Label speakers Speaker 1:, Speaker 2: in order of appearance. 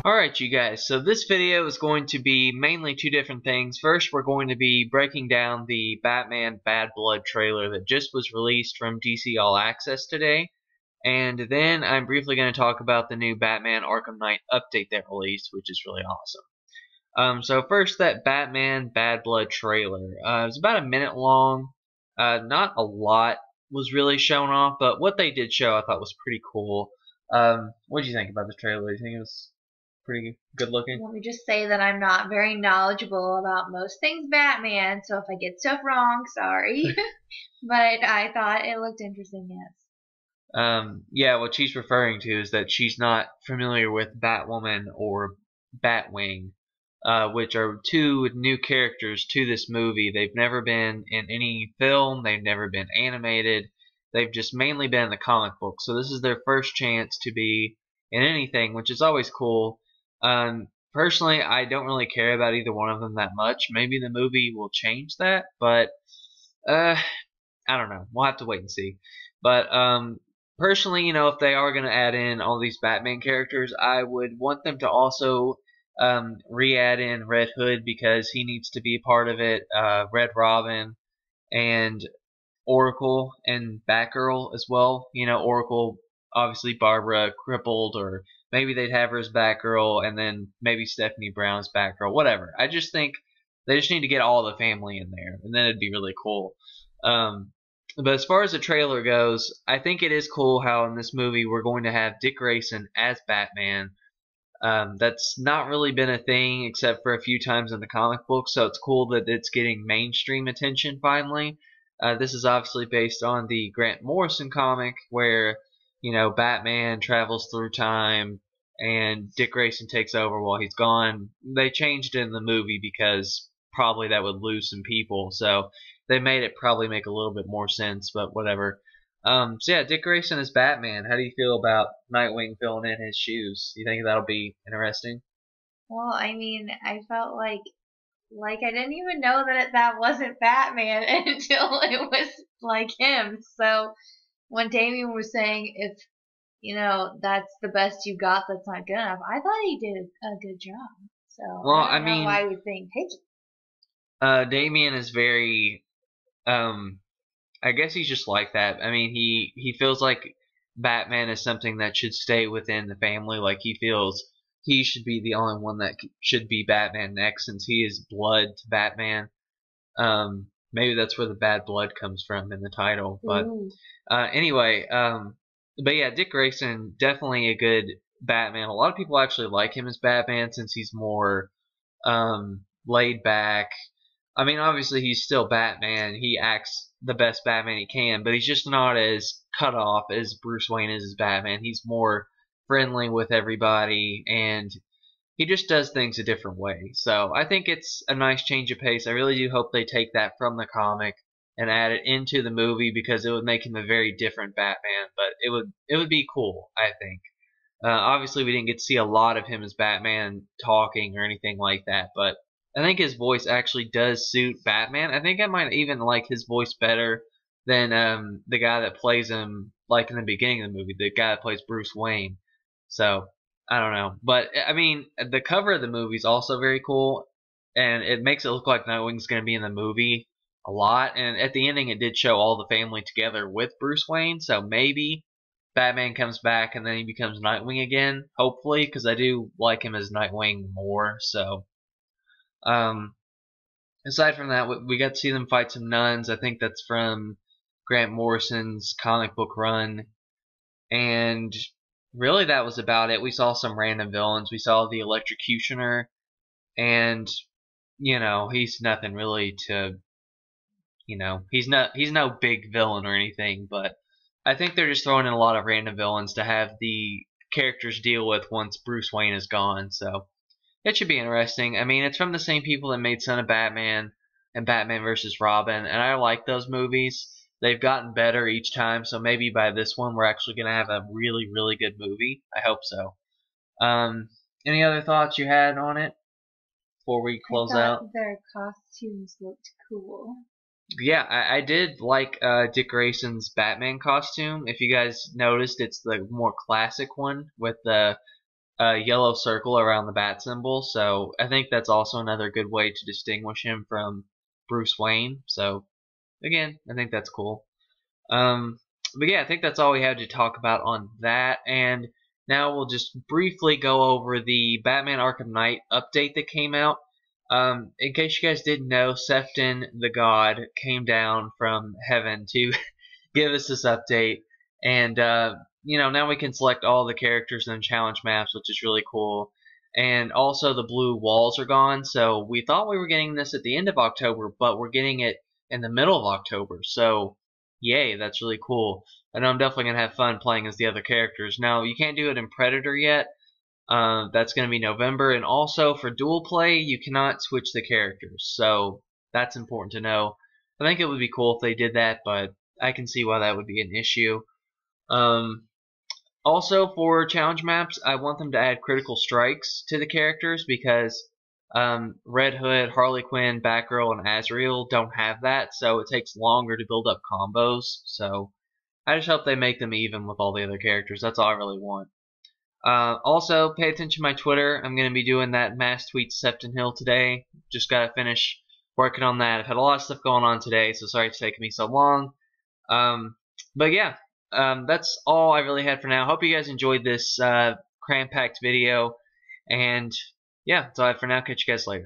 Speaker 1: Alright you guys, so this video is going to be mainly two different things. First, we're going to be breaking down the Batman Bad Blood trailer that just was released from DC All Access today. And then I'm briefly going to talk about the new Batman Arkham Knight update that released, which is really awesome. So first, that Batman Bad Blood trailer. It was about a minute long. Not a lot was really shown off, but what they did show I thought was pretty cool. What did you think about the trailer? Do you think it was pretty good looking?
Speaker 2: Let me just say that I'm not very knowledgeable about most things Batman, so if I get stuff wrong, sorry. But I thought it looked interesting, yes.
Speaker 1: Yeah, what she's referring to is that she's not familiar with Batwoman or Batwing, which are two new characters to this movie. They've never been in any film, they've never been animated, they've just mainly been in the comic book. So this is their first chance to be in anything, which is always cool. Personally, I don't really care about either one of them that much. Maybe the movie will change that, but I don't know. We'll have to wait and see. But personally, if they are going to add in all these Batman characters, I would want them to also re-add in Red Hood, because he needs to be a part of it. Red Robin and Oracle and Batgirl as well. Oracle, obviously Barbara crippled, or maybe they'd have her as Batgirl, and then maybe Stephanie Brown's Batgirl, whatever. I just think they just need to get all the family in there, and then it'd be really cool. But as far as the trailer goes, I think it is cool how in this movie we're going to have Dick Grayson as Batman. That's not really been a thing except for a few times in the comic book, so it's cool that it's getting mainstream attention finally. This is obviously based on the Grant Morrison comic where Batman travels through time and Dick Grayson takes over while he's gone. They changed it in the movie because probably that would lose some people, so they made it probably make a little bit more sense, but whatever. So yeah, Dick Grayson is Batman. How do you feel about Nightwing filling in his shoes? Do you think that'll be interesting?
Speaker 2: Well, I mean, I felt like I didn't even know that wasn't Batman until it was like him. So when Damien was saying if that's the best you got, that's not good enough, I thought he did a good job. So
Speaker 1: well,
Speaker 2: I don't know why I would think picky.
Speaker 1: Damien is very I guess he's just like that. I mean, he feels like Batman is something that should stay within the family. Like, he feels he should be the only one that should be Batman next, since he is blood to Batman. Maybe that's where the bad blood comes from in the title. But anyway, but yeah, Dick Grayson, definitely a good Batman. A lot of people actually like him as Batman since he's more laid back. I mean, obviously he's still Batman. He acts the best Batman he can, but he's just not as cut off as Bruce Wayne is as Batman. He's more friendly with everybody, and he just does things a different way. So I think it's a nice change of pace. I really do hope they take that from the comic and add it into the movie, because it would make him a very different Batman. But it would be cool, I think. Obviously, we didn't get to see a lot of him as Batman talking or anything like that, but I think his voice actually does suit Batman. I think I might even like his voice better than the guy that plays him, like in the beginning of the movie, the guy that plays Bruce Wayne. So I don't know, but I mean, the cover of the movie is also very cool, and it makes it look like Nightwing's going to be in the movie a lot. And at the ending, it did show all the family together with Bruce Wayne, so maybe Batman comes back and then he becomes Nightwing again, hopefully, because I do like him as Nightwing more. So aside from that, we got to see them fight some nuns. I think that's from Grant Morrison's comic book run, and really that was about it. We saw some random villains. We saw the Electrocutioner, and he's nothing really to, he's no big villain or anything, but I think they're just throwing in a lot of random villains to have the characters deal with once Bruce Wayne is gone. So it should be interesting. I mean, it's from the same people that made Son of Batman and Batman vs. Robin, and I like those movies. They've gotten better each time, so maybe by this one we're actually going to have a really, really good movie. I hope so. Any other thoughts you had on it before we close out?
Speaker 2: Their costumes looked cool.
Speaker 1: Yeah, I did like Dick Grayson's Batman costume. If you guys noticed, it's the more classic one with the yellow circle around the bat symbol. So I think that's also another good way to distinguish him from Bruce Wayne. So again, I think that's cool. Um, but yeah, I think that's all we have to talk about on that. And now we'll just briefly go over the Batman Arkham Knight update that came out. In case you guys didn't know, Sefton the God came down from heaven to give us this update. And, now we can select all the characters in challenge maps, which is really cool. And also the blue walls are gone. So we thought we were getting this at the end of October, but we're getting it in the middle of October. So yay, that's really cool. I know I'm definitely going to have fun playing as the other characters. Now, you can't do it in Predator yet. That's going to be November. And also for dual play, you cannot switch the characters. So that's important to know. I think it would be cool if they did that, but I can see why that would be an issue. Um, Also, for challenge maps, I want them to add critical strikes to the characters because Red Hood, Harley Quinn, Batgirl, and Azrael don't have that, so it takes longer to build up combos. So I just hope they make them even with all the other characters. That's all I really want. Also, pay attention to my Twitter. I'm going to be doing that mass tweet Sefton Hill today. Just got to finish working on that. I've had a lot of stuff going on today, so sorry it's taking me so long. But yeah, that's all I really had for now. Hope you guys enjoyed this cram-packed video. And yeah, that's all I have for now. Catch you guys later.